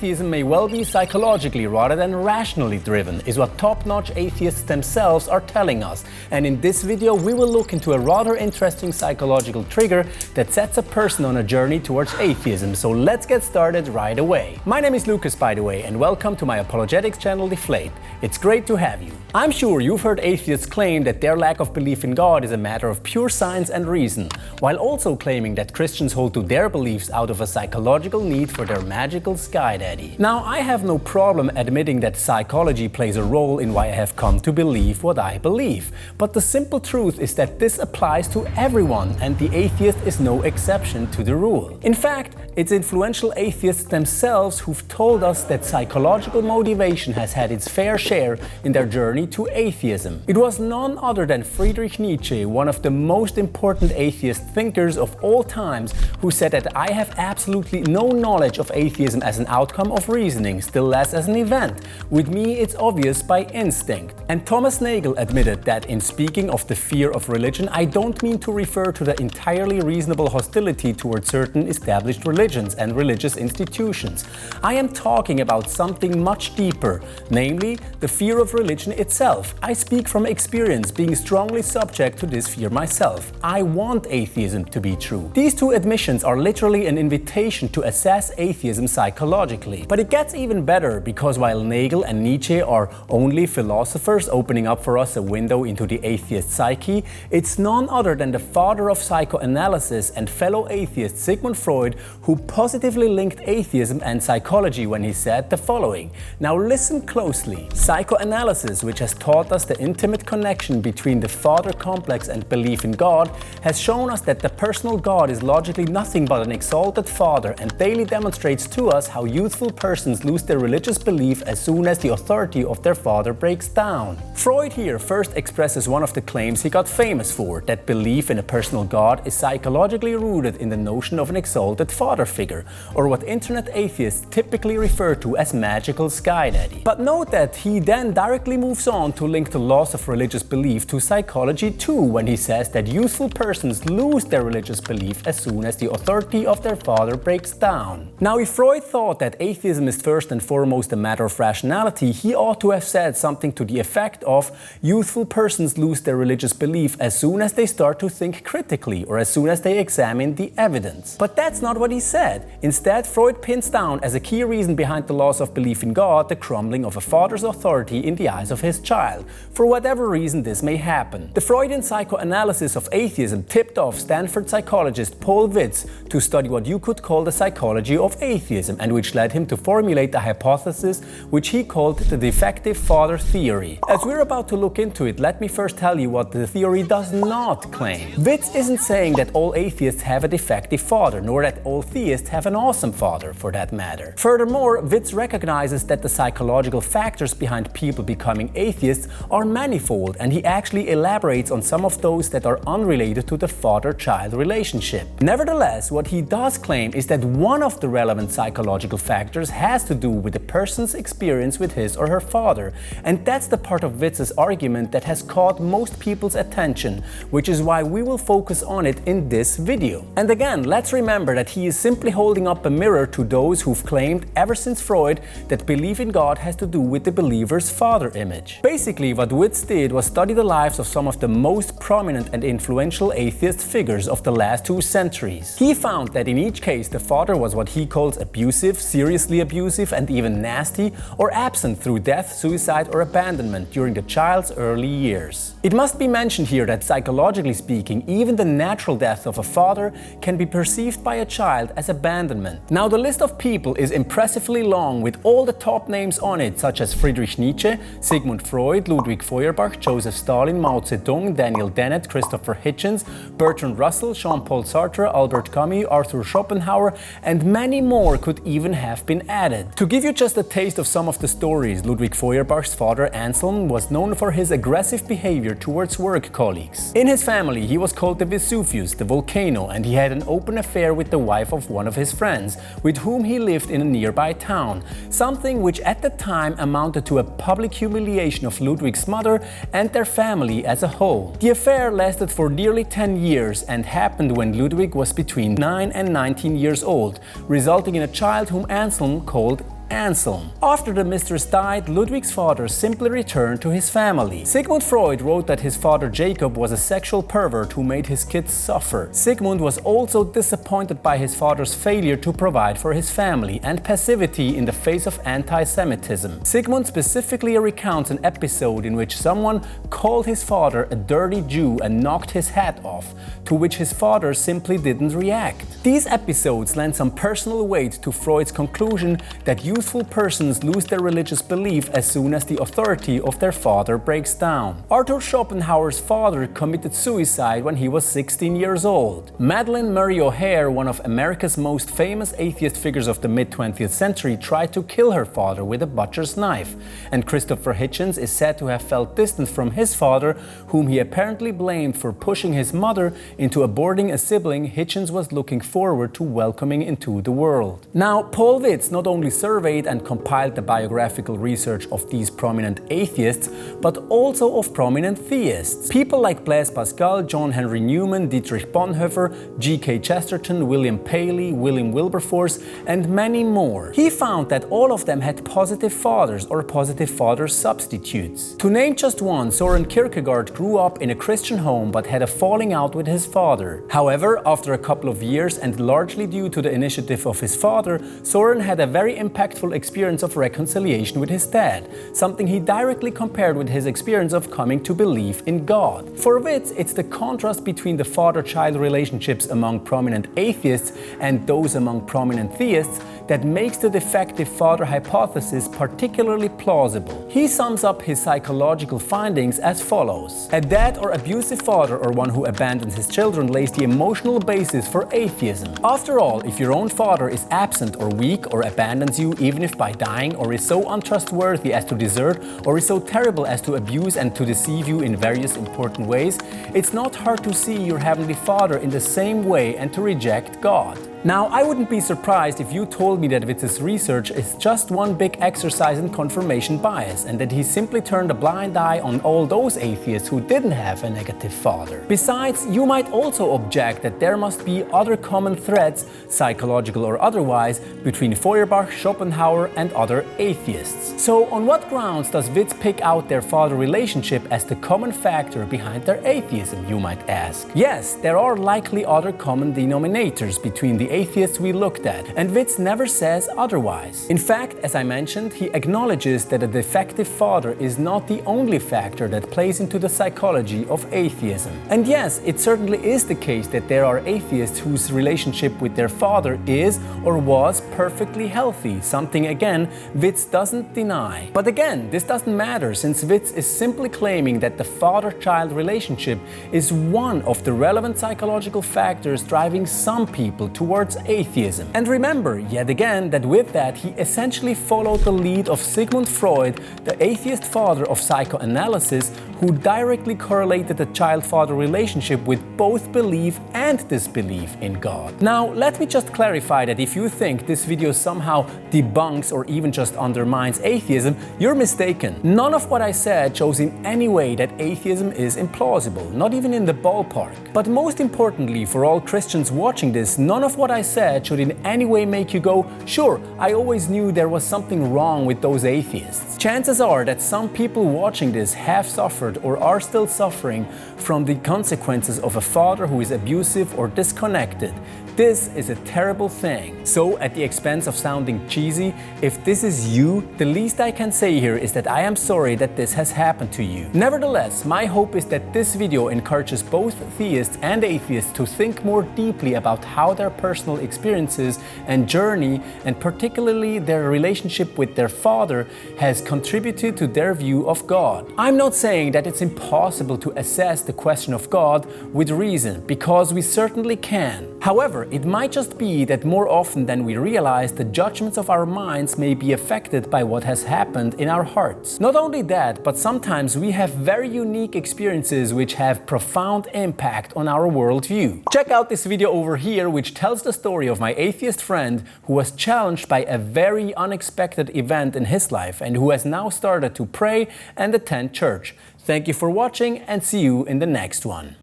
atheism may well be psychologically rather than rationally driven, is what top-notch atheists themselves are telling us. And in this video we will look into a rather interesting psychological trigger that sets a person on a journey towards atheism. So let's get started right away. My name is Lucas, by the way, and welcome to my apologetics channel Deflate. It's great to have you. I'm sure you've heard atheists claim that their lack of belief in God is a matter of pure science and reason, while also claiming that Christians hold to their beliefs out of a psychological need for their magical skydaddy. Now, I have no problem admitting that psychology plays a role in why I have come to believe what I believe, but the simple truth is that this applies to everyone, and the atheist is no exception to the rule. In fact, it's influential atheists themselves who've told us that psychological motivation has had its fair share in their journey to atheism. It was none other than Friedrich Nietzsche, one of the most important atheist thinkers of all times, who said that I have absolutely no knowledge of atheism as an outcome of reasoning, still less as an event. With me it's obvious by instinct. And Thomas Nagel admitted that in speaking of the fear of religion, I don't mean to refer to the entirely reasonable hostility towards certain established religions and religious institutions. I am talking about something much deeper, namely the fear of religion itself. I speak from experience, being strongly subject to this fear myself. I want atheism to be true. These two admissions are literally an invitation to assess atheism psychologically. But it gets even better, because while Nagel and Nietzsche are only philosophers opening up for us a window into the atheist psyche, it's none other than the father of psychoanalysis and fellow atheist Sigmund Freud who positively linked atheism and psychology when he said the following. Now listen closely. Psychoanalysis, which has taught us the intimate connection between the father complex and belief in God, has shown us that the personal God is logically nothing but an exalted father, and daily demonstrates to us how youthful persons lose their religious belief as soon as the authority of their father breaks down. Freud here first expresses one of the claims he got famous for, that belief in a personal God is psychologically rooted in the notion of an exalted father figure, or what internet atheists typically refer to as magical skydaddy. But note that he then directly moves on to link the loss of religious belief to psychology too, when he says that youthful persons lose their religious belief as soon as the authority of their father breaks down. Now, if Freud thought that atheism is first and foremost a matter of rationality, he ought to have said something to the effect of youthful persons lose their religious belief as soon as they start to think critically, or as soon as they examine the evidence. But that's not what he said. Instead, Freud pins down as a key reason behind the loss of belief in God the crumbling of a father's authority in the eyes of his child, for whatever reason this may happen. The Freudian psychoanalysis of atheism tipped off Stanford psychologist Paul Vitz to study what you could call the psychology of atheism, and which led him to formulate a hypothesis which he called the defective father theory. As we're about to look into it, let me first tell you what the theory does not claim. Vitz isn't saying that all atheists have a defective father, nor that all theists have an awesome father, for that matter. Furthermore, Vitz recognizes that the psychological factors behind people becoming atheists are manifold, and he actually elaborates on some of those that are unrelated to the father-child relationship. Nevertheless, what he does claim is that one of the relevant psychological factors has to do with the person's experience with his or her father, and that's the part of Vitz's argument that has caught most people's attention, which is why we will focus on it in this video. And again, let's remember that he is simply holding up a mirror to those who've claimed ever since Freud that belief in God has to do with the believer's father image. Basically, what Vitz did was study the lives of some of the most prominent and influential atheist figures of the last 2 centuries. He found that in each case the father was what he calls abusive, seriously abusive, and even nasty, or absent through death, suicide, or abandonment during the child's early years. It must be mentioned here that psychologically speaking, even the natural death of a father can be perceived by a child as abandonment. Now, the list of people is impressively long, with all the top names on it, such as Friedrich Nietzsche, Sigmund Freud, Ludwig Feuerbach, Josef Stalin, Mao Zedong, Dennett, Christopher Hitchens, Bertrand Russell, Jean-Paul Sartre, Albert Camus, Arthur Schopenhauer, and many more could even have been added. To give you just a taste of some of the stories, Ludwig Feuerbach's father Anselm was known for his aggressive behavior towards work colleagues. In his family, he was called the Vesuvius, the volcano, and he had an open affair with the wife of one of his friends, with whom he lived in a nearby town, something which at the time amounted to a public humiliation of Ludwig's mother and their family as a whole. The affair lasted for nearly 10 years and happened when Ludwig was between 9 and 19 years old, resulting in a child whom Anselm called Anselm. After the mistress died, Ludwig's father simply returned to his family. Sigmund Freud wrote that his father Jacob was a sexual pervert who made his kids suffer. Sigmund was also disappointed by his father's failure to provide for his family and passivity in the face of anti-Semitism. Sigmund specifically recounts an episode in which someone called his father a dirty Jew and knocked his hat off, to which his father simply didn't react. These episodes lend some personal weight to Freud's conclusion that youthful persons lose their religious belief as soon as the authority of their father breaks down. Arthur Schopenhauer's father committed suicide when he was 16 years old. Madeleine Murray O'Hair, one of America's most famous atheist figures of the mid-20th century, tried to kill her father with a butcher's knife. And Christopher Hitchens is said to have felt distant from his father, whom he apparently blamed for pushing his mother into aborting a sibling Hitchens was looking forward to welcoming into the world. Now, Paul Vitz not only surveyed and compiled the biographical research of these prominent atheists, but also of prominent theists. People like Blaise Pascal, John Henry Newman, Dietrich Bonhoeffer, G.K. Chesterton, William Paley, William Wilberforce, and many more. He found that all of them had positive fathers or positive father substitutes. To name just one, Soren Kierkegaard grew up in a Christian home but had a falling out with his father. However, after a couple of years and largely due to the initiative of his father, Soren had a very impactful experience of reconciliation with his dad, something he directly compared with his experience of coming to believe in God. For Vitz, it's the contrast between the father-child relationships among prominent atheists and those among prominent theists that makes the defective father hypothesis particularly plausible. He sums up his psychological findings as follows. A dead or abusive father, or one who abandons his children, lays the emotional basis for atheism. After all, if your own father is absent or weak or abandons you even if by dying, or is so untrustworthy as to desert, or is so terrible as to abuse and to deceive you in various important ways, it's not hard to see your heavenly Father in the same way and to reject God. Now, I wouldn't be surprised if you told me that Vitz's research is just one big exercise in confirmation bias and that he simply turned a blind eye on all those atheists who didn't have a negative father. Besides, you might also object that there must be other common threads, psychological or otherwise, between Feuerbach, Schopenhauer and other atheists. So, on what grounds does Vitz pick out their father relationship as the common factor behind their atheism, you might ask? Yes, there are likely other common denominators between the atheists we looked at, and Vitz never says otherwise. In fact, as I mentioned, he acknowledges that a defective father is not the only factor that plays into the psychology of atheism. And yes, it certainly is the case that there are atheists whose relationship with their father is or was perfectly healthy, something again Vitz doesn't deny. But again, this doesn't matter, since Vitz is simply claiming that the father-child relationship is one of the relevant psychological factors driving some people towards atheism. And remember, yet again, that with that he essentially followed the lead of Sigmund Freud, the atheist father of psychoanalysis, who directly correlated the child-father relationship with both belief and disbelief in God. Now, let me just clarify that if you think this video somehow debunks or even just undermines atheism, you're mistaken. None of what I said shows in any way that atheism is implausible, not even in the ballpark. But most importantly, for all Christians watching this, none of what I said should in any way make you go, sure, I always knew there was something wrong with those atheists. Chances are that some people watching this have suffered or are still suffering from the consequences of a father who is abusive or disconnected. This is a terrible thing. So, at the expense of sounding cheesy, if this is you, the least I can say here is that I am sorry that this has happened to you. Nevertheless, my hope is that this video encourages both theists and atheists to think more deeply about how their personal experiences and journey, and particularly their relationship with their father, has contributed to their view of God. I'm not saying that it's impossible to assess the question of God with reason, because we certainly can. However, it might just be that more often than we realize, the judgments of our minds may be affected by what has happened in our hearts. Not only that, but sometimes we have very unique experiences which have profound impact on our worldview. Check out this video over here, which tells the story of my atheist friend who was challenged by a very unexpected event in his life and who has now started to pray and attend church. Thank you for watching, and see you in the next one.